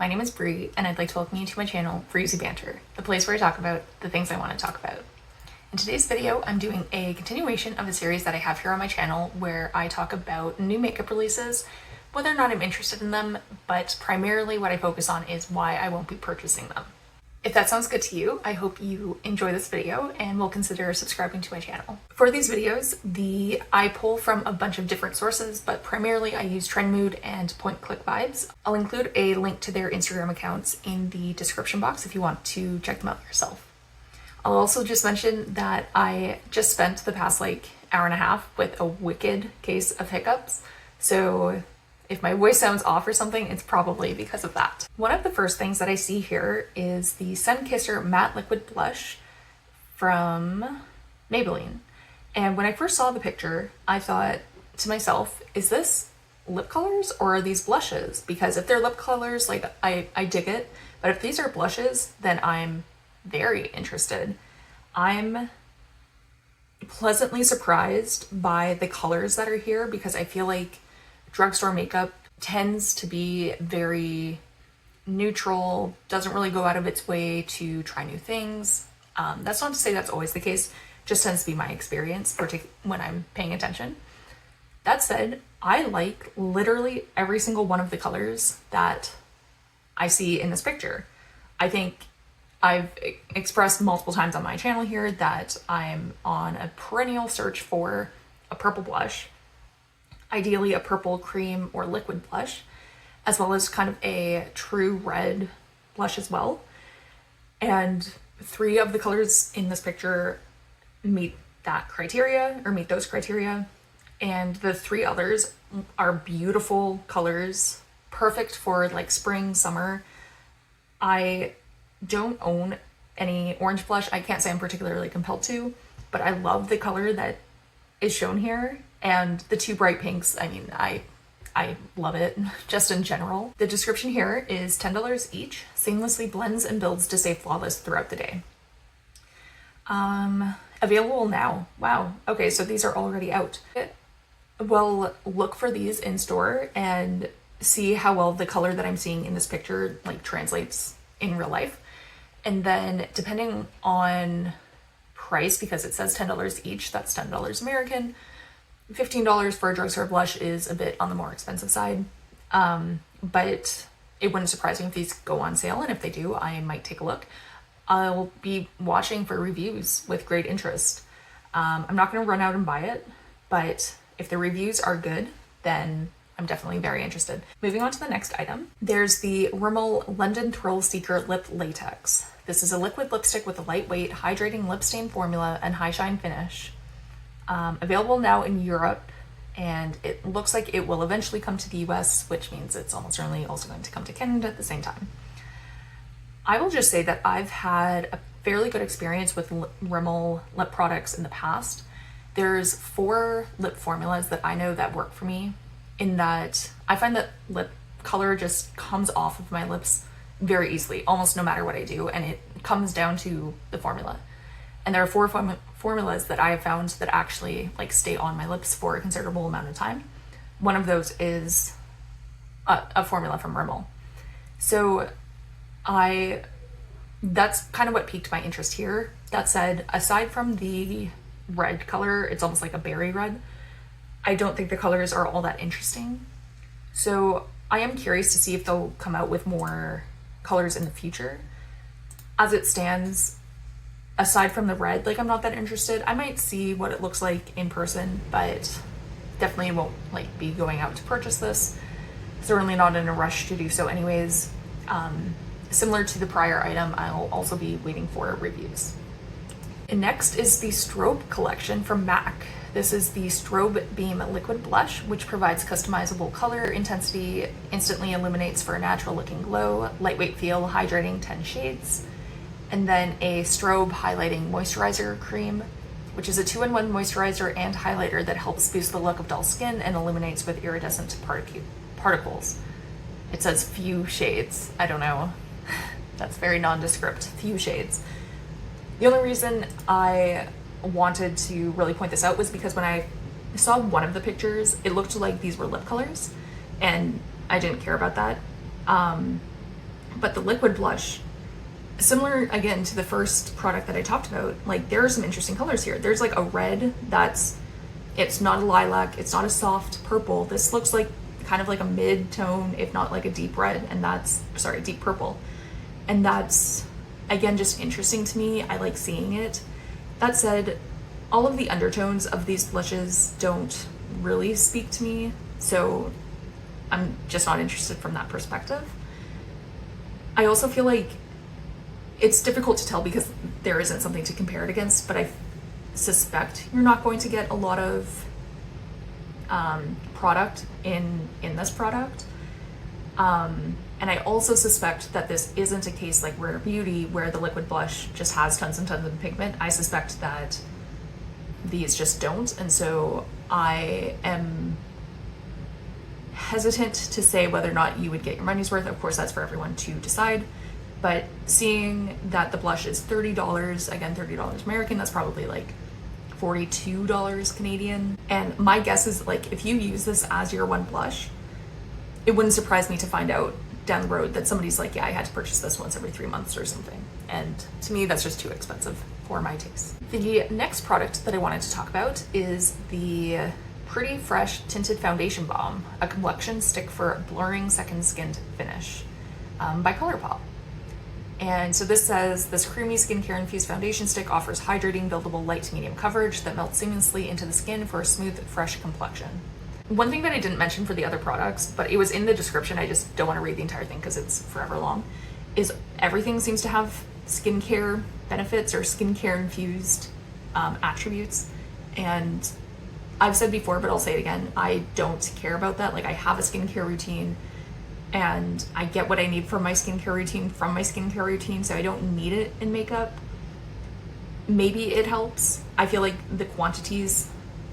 my name is Bree, and I'd like to welcome you to my channel, Breezy Banter, the place where I talk about the things I want to talk about. In today's video, I'm doing a continuation of a series that I have here on my channel where I talk about new makeup releases, whether or not I'm interested in them, but primarily what I focus on is why I won't be purchasing them. If that sounds good to you, I hope you enjoy this video and will consider subscribing to my channel. For these videos, I pull from a bunch of different sources, but primarily I use Trendmood and Point Click Vibes. I'll include a link to their Instagram accounts in the description box if you want to check them out yourself. I'll also just mention that I just spent the past hour and a half with a wicked case of hiccups, so if my voice sounds off or something, it's probably because of that. One of the first things that I see here is the Sun Kisser Matte Liquid Blush from Maybelline. And when I first saw the picture, I thought to myself, is this lip colors or are these blushes? Because if they're lip colors, I dig it. But if these are blushes, then I'm very interested. I'm pleasantly surprised by the colors that are here because I feel like drugstore makeup tends to be very neutral, doesn't really go out of its way to try new things. That's not to say that's always the case, just tends to be my experience, particularly when I'm paying attention. That said, I like literally every single one of the colors that I see in this picture. I think I've expressed multiple times on my channel here that I'm on a perennial search for a purple blush. Ideally a purple cream or liquid blush, as well as kind of a true red blush as well. And 3 of the colors in this picture meet that criteria, or meet those criteria. And the 3 others are beautiful colors, perfect for spring, summer. I don't own any orange blush. I can't say I'm particularly compelled to, but I love the color that is shown here. And the 2 bright pinks, I mean, I love it just in general. The description here is $10 each, seamlessly blends and builds to stay flawless throughout the day. Available now. Wow. Okay, so these are already out. Well, look for these in store and see how well the color that I'm seeing in this picture translates in real life. And then depending on price, because it says $10 each, that's $10 American. $15 for a drugstore blush is a bit on the more expensive side, but it wouldn't surprise me if these go on sale, and if they do, I might take a look. I'll be watching for reviews with great interest. I'm not going to run out and buy it, but if the reviews are good, then I'm definitely very interested. Moving on to the next item, there's the Rimmel London Thrill Seeker Lip Latex. This is a liquid lipstick with a lightweight, hydrating lip stain formula and high shine finish. Available now in Europe, and it looks like it will eventually come to the US, which means it's almost certainly also going to come to Canada at the same time. I will just say that I've had a fairly good experience with Rimmel lip products in the past. There's 4 lip formulas that I know that work for me, in that I find that lip color just comes off of my lips very easily, almost no matter what I do, and it comes down to the formula. And there are 4 formulas that I have found that actually stay on my lips for a considerable amount of time. One of those is a formula from Rimmel. So that's kind of what piqued my interest here. That said, aside from the red color, it's almost like a berry red, I don't think the colors are all that interesting. So I am curious to see if they'll come out with more colors in the future. As it stands, aside from the red, I'm not that interested. I might see what it looks like in person, but definitely won't be going out to purchase this. Certainly not in a rush to do so anyways. Similar to the prior item, I'll also be waiting for reviews. And next is the Strobe collection from MAC. This is the Strobe Beam Liquid Blush, which provides customizable color intensity, instantly illuminates for a natural looking glow, lightweight feel, hydrating 10 shades. And then a Strobe Highlighting Moisturizer Cream, which is a 2-in-1 moisturizer and highlighter that helps boost the look of dull skin and illuminates with iridescent particles. It says few shades. I don't know. That's very nondescript. Few shades. The only reason I wanted to really point this out was because when I saw one of the pictures, it looked like these were lip colors, and I didn't care about that. But the liquid blush, similar again to the first product that I talked about, like there are some interesting colors here. There's like a red it's not a lilac, it's not a soft purple. This looks like kind of like a mid-tone, if not like a deep red, and deep purple. And that's, again, just interesting to me. I like seeing it. That said, all of the undertones of these blushes don't really speak to me, so I'm just not interested from that perspective. I also feel like it's difficult to tell because there isn't something to compare it against, but I suspect you're not going to get a lot of product in this product. And I also suspect that this isn't a case like Rare Beauty where the liquid blush just has tons and tons of pigment. I suspect that these just don't, and so I am hesitant to say whether or not you would get your money's worth. Of course, that's for everyone to decide. But seeing that the blush is $30, again, $30 American, that's probably like $42 Canadian. And my guess is like, if you use this as your one blush, it wouldn't surprise me to find out down the road that somebody's like, yeah, I had to purchase this once every 3 months or something. And to me, that's just too expensive for my taste. The next product that I wanted to talk about is the Pretty Fresh Tinted Foundation Balm, a complexion stick for blurring second skinned finish, by ColourPop. And so this says, this creamy skincare infused foundation stick offers hydrating, buildable light to medium coverage that melts seamlessly into the skin for a smooth, fresh complexion. One thing that I didn't mention for the other products, but it was in the description, I just don't want to read the entire thing because it's forever long, is everything seems to have skincare benefits or skincare infused attributes. And I've said before, but I'll say it again, I don't care about that. Like, I have a skincare routine and I get what I need from my skincare routine so I don't need it in makeup. Maybe it helps. I feel like the quantities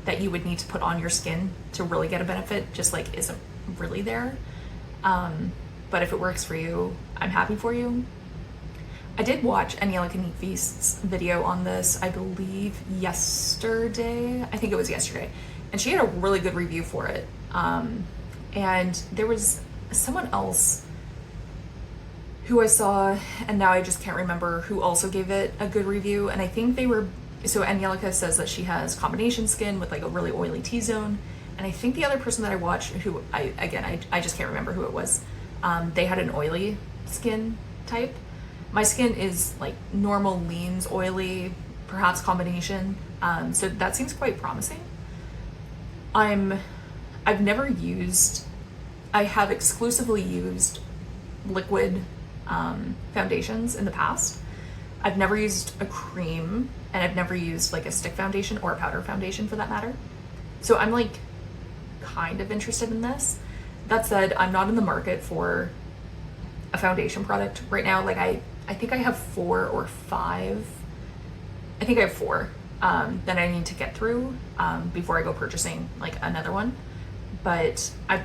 that you would need to put on your skin to really get a benefit just like isn't really there. But if it works for you, I'm happy for you. I did watch Angelica Feast's video on this, I believe yesterday. I think it was yesterday. And she had a really good review for it. And there was someone else who I saw, and now I just can't remember, who also gave it a good review. And I think they were, so Angelica says that she has combination skin with like a really oily T-zone. And I think the other person that I watched, who I just can't remember who it was, they had an oily skin type. My skin is like normal, leans, oily, perhaps combination. So that seems quite promising. I have exclusively used liquid foundations in the past. I've never used a cream, and I've never used like a stick foundation or a powder foundation for that matter. So I'm like kind of interested in this. That said, I'm not in the market for a foundation product right now. Like I think I have 4 or 5. I think I have 4 that I need to get through before I go purchasing like another one. But I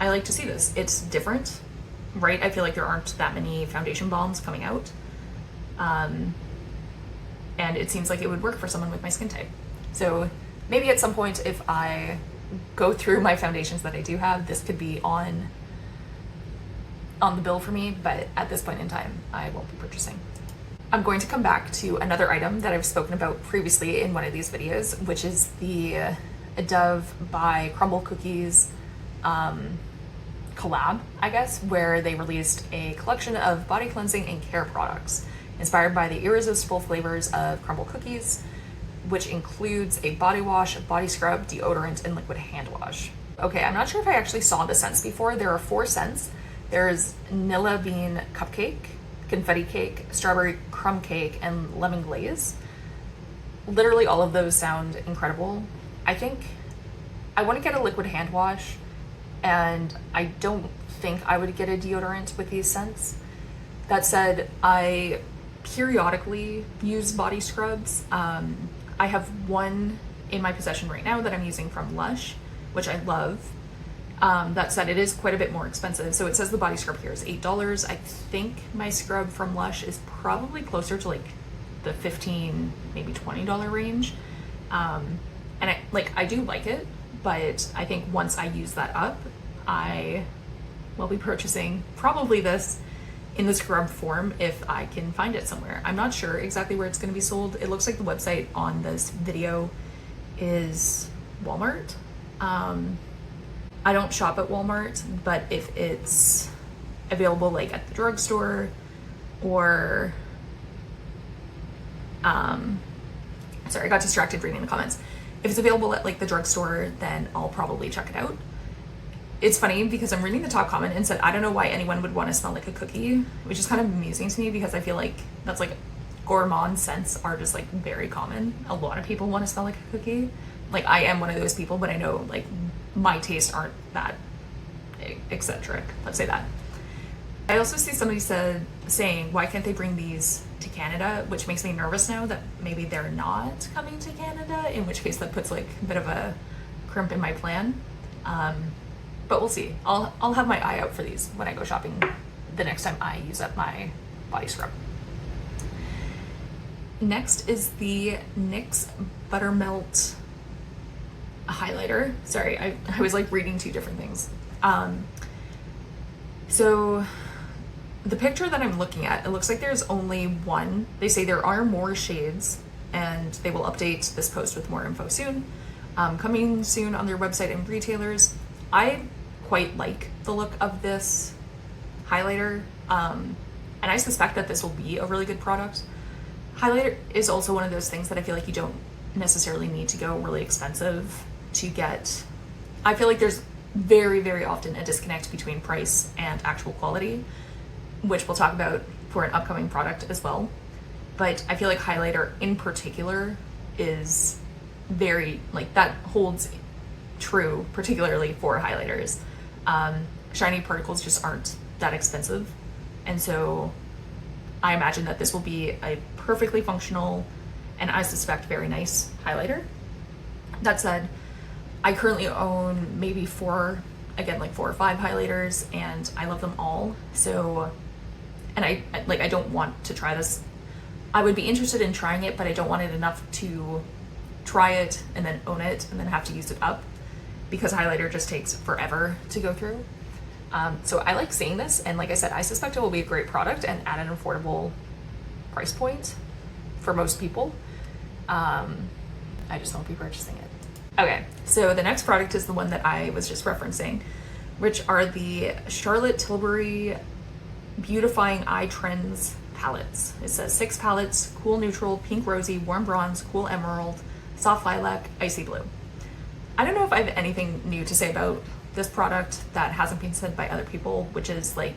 like to see this. It's different, right? I feel like there aren't that many foundation balms coming out. And it seems like it would work for someone with my skin type. So maybe at some point, if I go through my foundations that I do have, this could be on the bill for me, but at this point in time, I won't be purchasing. I'm going to come back to another item that I've spoken about previously in one of these videos, which is the Dove by Crumble Cookies collab, I guess, where they released a collection of body cleansing and care products inspired by the irresistible flavors of Crumble Cookies, which includes a body wash, body scrub, deodorant, and liquid hand wash. Okay, I'm not sure if I actually saw the scents before. There are 4 scents. There's Nilla Bean Cupcake, Confetti Cake, Strawberry Crumb Cake, and Lemon Glaze. Literally all of those sound incredible. I think I want to get a liquid hand wash, and I don't think I would get a deodorant with these scents. That said, I periodically use body scrubs. I have one in my possession right now that I'm using from Lush, which I love. That said, it is quite a bit more expensive. So it says the body scrub here is $8. I think my scrub from Lush is probably closer to like the $15, maybe $20 range. And I do like it, but I think once I use that up, I will be purchasing probably this in the scrub form if I can find it somewhere. I'm not sure exactly where it's going to be sold. It looks like the website on this video is Walmart. I don't shop at Walmart, but if it's available like at the drugstore or sorry, I got distracted reading the comments. If it's available at like the drugstore, then I'll probably check it out. It's funny because I'm reading the top comment and said, I don't know why anyone would want to smell like a cookie, which is kind of amusing to me because I feel like that's like gourmand scents are just like very common. A lot of people want to smell like a cookie. Like I am one of those people, but I know like my tastes aren't that eccentric. Let's say that. I also see somebody saying, why can't they bring these to Canada? Which makes me nervous now that maybe they're not coming to Canada, in which case that puts like a bit of a crimp in my plan. But we'll see. I'll have my eye out for these when I go shopping the next time I use up my body scrub. Next is the NYX Buttermelt highlighter. Sorry, I was like reading two different things. So the picture that I'm looking at, it looks like there's only one. They say there are more shades and they will update this post with more info soon. Coming soon on their website and retailers. I quite like the look of this highlighter, and I suspect that this will be a really good product. Highlighter is also one of those things that I feel like you don't necessarily need to go really expensive to get. I feel like there's very, very often a disconnect between price and actual quality, which we'll talk about for an upcoming product as well. But I feel like highlighter in particular is very, like, that holds true, particularly for highlighters. Shiny particles just aren't that expensive. And so I imagine that this will be a perfectly functional and I suspect very nice highlighter. That said, I currently own maybe four or five highlighters and I love them all. So, and I don't want to try this. I would be interested in trying it, but I don't want it enough to try it and then own it and then have to use it up, because highlighter just takes forever to go through. So I like seeing this, and like I said, I suspect it will be a great product and at an affordable price point for most people. I just won't be purchasing it. Okay, so the next product is the one that I was just referencing, which are the Charlotte Tilbury Beautifying Eye Trends palettes. It says 6 palettes: cool neutral, pink rosy, warm bronze, cool emerald, soft lilac, icy blue. I don't know if I have anything new to say about this product that hasn't been said by other people, which is like,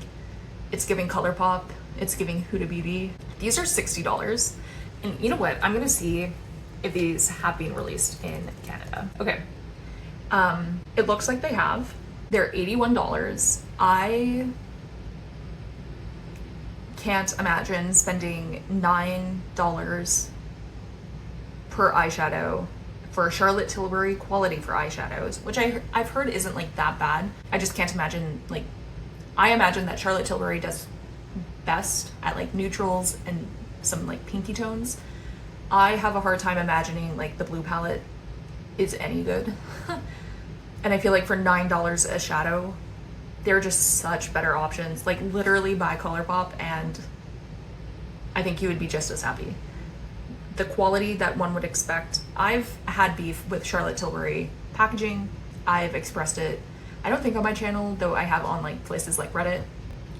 it's giving ColourPop, it's giving Huda Beauty. These are $60. And you know what? I'm gonna see if these have been released in Canada. Okay. It looks like they have. They're $81. I can't imagine spending $9 per eyeshadow for Charlotte Tilbury quality for eyeshadows, which I've heard isn't like that bad. I just can't imagine, like, I imagine that Charlotte Tilbury does best at like neutrals and some like pinky tones. I have a hard time imagining like the blue palette is any good. And I feel like for $9 a shadow, they're just such better options. Like, literally buy ColourPop and I think you would be just as happy. The quality that one would expect. I've had beef with Charlotte Tilbury packaging. I've expressed it, I don't think on my channel, though I have on like places like Reddit,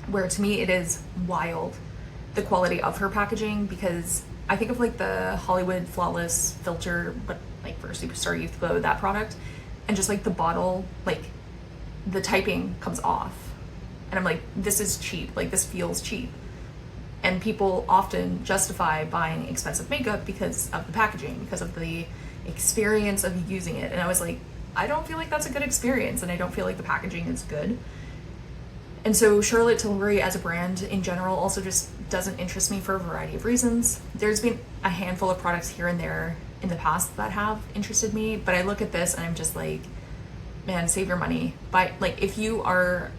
where to me it is wild, the quality of her packaging, because I think of like the Hollywood Flawless filter, but like for Superstar Youth Glow, that product, and just like the bottle, like the typing comes off. And I'm like, this is cheap, like this feels cheap. And people often justify buying expensive makeup because of the packaging, because of the experience of using it. And I was like, I don't feel like that's a good experience, and I don't feel like the packaging is good. And so Charlotte Tilbury as a brand in general also just doesn't interest me for a variety of reasons. There's been a handful of products here and there in the past that have interested me, but I look at this and I'm just like, man, save your money. But like, if you are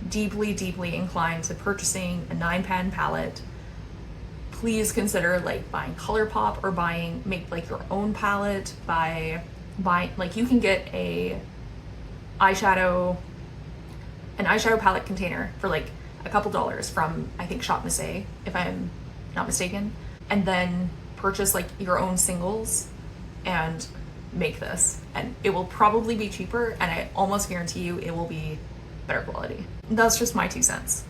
deeply, deeply inclined to purchasing a 9-pan palette, please consider like buying ColourPop or make like your own palette by buying, like you can get an eyeshadow palette container for like a couple dollars from, I think, Shop Missy, if I'm not mistaken, and then purchase like your own singles and make this, and it will probably be cheaper, and I almost guarantee you it will be better quality. That's just my 2 cents.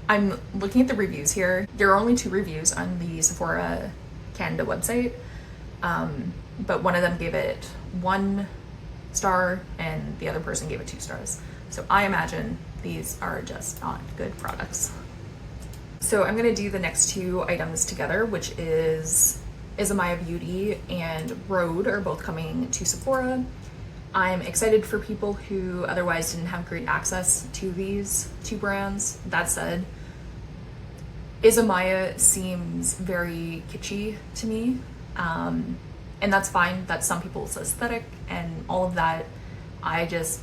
I'm looking at the reviews here. There are only 2 reviews on the Sephora Canada website, but one of them gave it 1 star and the other person gave it 2 stars. So I imagine these are just not good products. So I'm gonna do the next 2 items together, which is Amaya Beauty and Rhode are both coming to Sephora. I'm excited for people who otherwise didn't have great access to these 2 brands. That said, Amaya seems very kitschy to me, and that's fine. That's some people's aesthetic and all of that. I just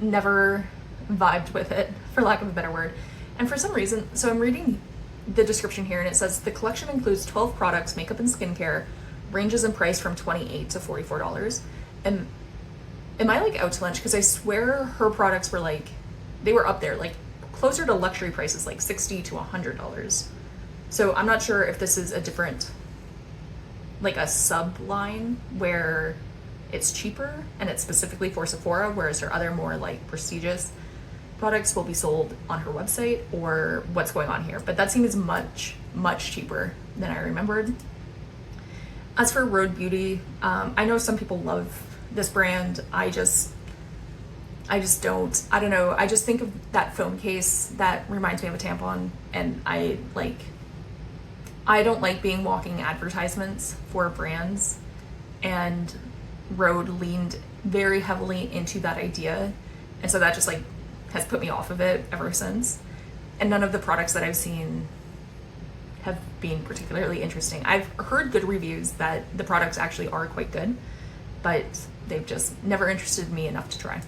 never vibed with it, for lack of a better word. And for some reason, so I'm reading the description here and it says the collection includes 12 products, makeup and skincare, ranges in price from $28 to $44. And am I like out to lunch? Because I swear her products were like, they were up there, like closer to luxury prices, like $60 to $100. So I'm not sure if this is a different, like a sub line where it's cheaper and it's specifically for Sephora, whereas her other more like prestigious products will be sold on her website, or what's going on here. But that seems much, much cheaper than I remembered. As for Rhode Beauty, I know some people love this brand. I just don't. I don't know. I just think of that phone case that reminds me of a tampon, and I don't like being walking advertisements for brands, and Rhode leaned very heavily into that idea, and so that just like has put me off of it ever since. And none of the products that I've seen have been particularly interesting. I've heard good reviews that the products actually are quite good, but they've just never interested me enough to try.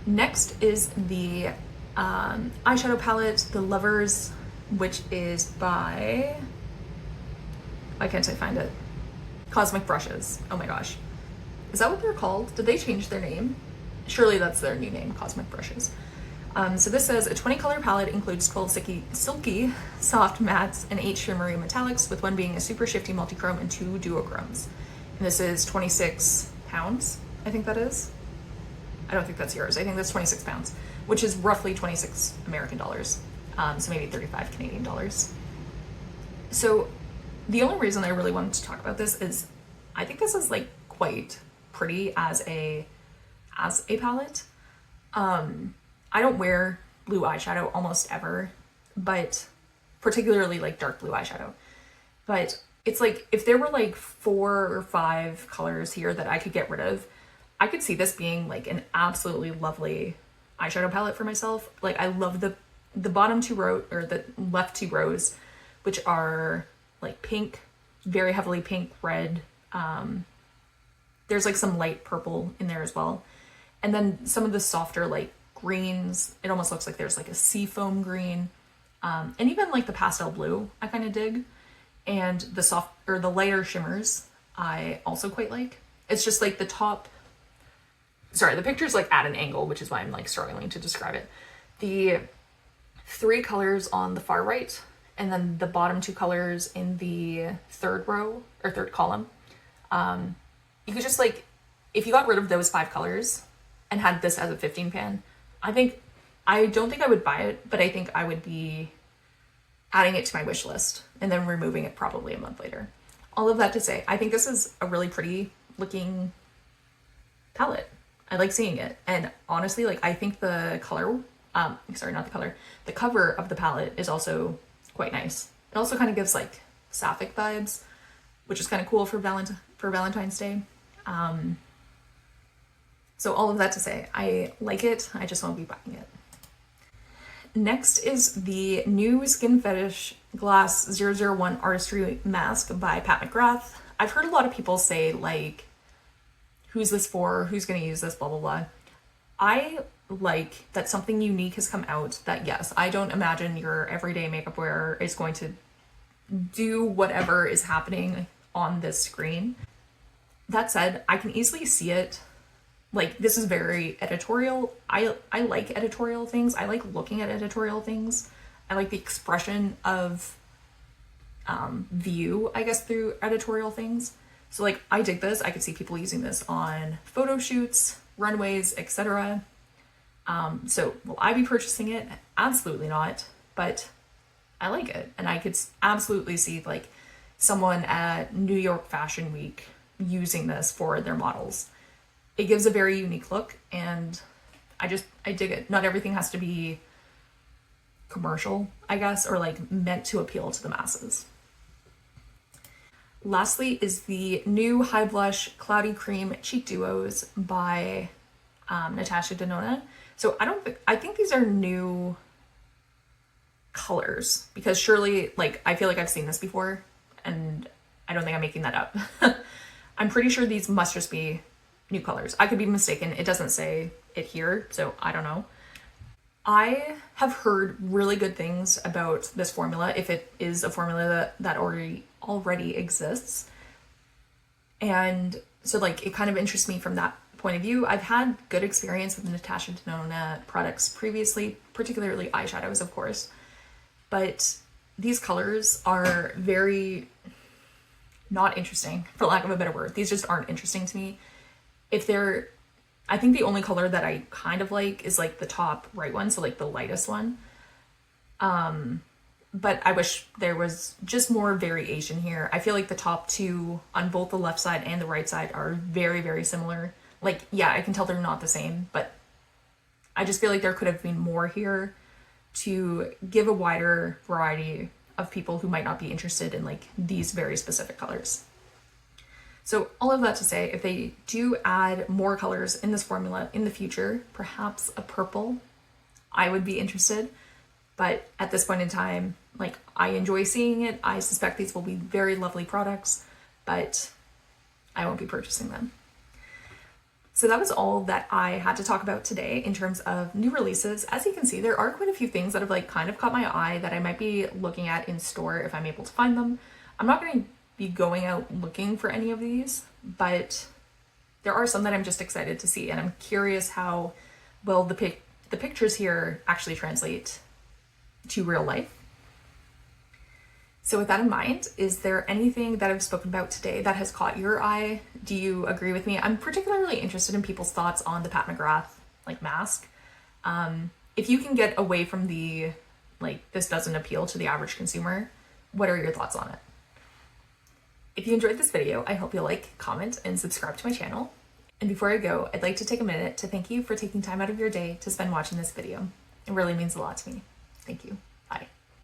Next is the eyeshadow palette, The Lovers, which is by, why can't I find it? Cosmic Brushes. Oh my gosh. Is that what they're called? Did they change their name? Surely that's their new name, Cosmic Brushes. So this says a 20 color palette includes 12 silky soft mattes and 8 shimmery metallics, with one being a super shifty multi-chrome and 2 duochromes. And this is 26 pounds, I think that is. I don't think that's yours. I think that's 26 pounds, which is roughly 26 American dollars. So maybe 35 Canadian dollars. So the only reason I really wanted to talk about this is I think this is like quite pretty as a palette. I don't wear blue eyeshadow almost ever, but particularly like dark blue eyeshadow. But it's like if there were like 4 or 5 colors here that I could get rid of, I could see this being like an absolutely lovely eyeshadow palette for myself. Like I love the bottom 2 rows, or the left 2 rows, which are like pink, very heavily pink, red. There's like some light purple in there as well. And then some of the softer like greens, it almost looks like there's like a seafoam green. And even like the pastel blue, I kind of dig. And the soft or the lighter shimmers, I also quite like. It's just like the picture's like at an angle, which is why I'm like struggling to describe it. The 3 colors on the far right, and then the bottom 2 colors in the 3rd row or 3rd column. You could just like, if you got rid of those 5 colors and had this as a 15 pan, I don't think I would buy it, but I think I would be adding it to my wish list and then removing it probably a month later. All of that to say, I think this is a really pretty looking palette. I like seeing it. And honestly, like I think the color, the cover of the palette is also quite nice. It also kind of gives like sapphic vibes, which is kind of cool for Valentine's Day. So all of that to say, I like it. I just won't be buying it. Next is the new Skin Fetish Glass 001 Artistry Mask by Pat McGrath. I've heard a lot of people say like, who's this for? Who's going to use this? Blah, blah, blah. I like that something unique has come out that, yes, I don't imagine your everyday makeup wearer is going to do whatever is happening on this screen. That said, I can easily see it Like, this is very editorial. I like editorial things. I like looking at editorial things. I like the expression of view, I guess, through editorial things. So like, I dig this. I could see people using this on photo shoots, runways, etc. So will I be purchasing it? Absolutely not, but I like it. And I could absolutely see like someone at New York Fashion Week using this for their models. It gives a very unique look, and I dig it. Not everything has to be commercial, I guess, or like meant to appeal to the masses. Lastly is the new High Blush Cloudy Cream Cheek Duos by Natasha Denona. So I think these are new colors, because surely, like, I feel like I've seen this before, and I don't think I'm making that up. I'm pretty sure these must just be new colors. I could be mistaken. It doesn't say it here, so I don't know. I have heard really good things about this formula, if it is a formula that already exists. And so like, it kind of interests me from that point of view. I've had good experience with Natasha Denona products previously, particularly eyeshadows, of course. But these colors are very not interesting, for lack of a better word. These just aren't interesting to me. I think the only color that I kind of like is like the top right one, so like the lightest one. But I wish there was just more variation here. I feel like the top two on both the left side and the right side are very, very similar. Like, yeah, I can tell they're not the same, but I just feel like there could have been more here to give a wider variety of people who might not be interested in like these very specific colors. So all of that to say, if they do add more colors in this formula in the future, perhaps a purple, I would be interested. But at this point in time, like, I enjoy seeing it. I suspect these will be very lovely products, but I won't be purchasing them. So that was all that I had to talk about today in terms of new releases. As you can see, there are quite a few things that have like kind of caught my eye that I might be looking at in store if I'm able to find them. I'm not going to be going out looking for any of these, but there are some that I'm just excited to see, and I'm curious how well the pictures here actually translate to real life. So with that in mind, is there anything that I've spoken about today that has caught your eye? Do you agree with me? I'm particularly interested in people's thoughts on the Pat McGrath like mask. If you can get away from the like, this doesn't appeal to the average consumer, what are your thoughts on it? If you enjoyed this video, I hope you'll like, comment, and subscribe to my channel. And before I go, I'd like to take a minute to thank you for taking time out of your day to spend watching this video. It really means a lot to me. Thank you.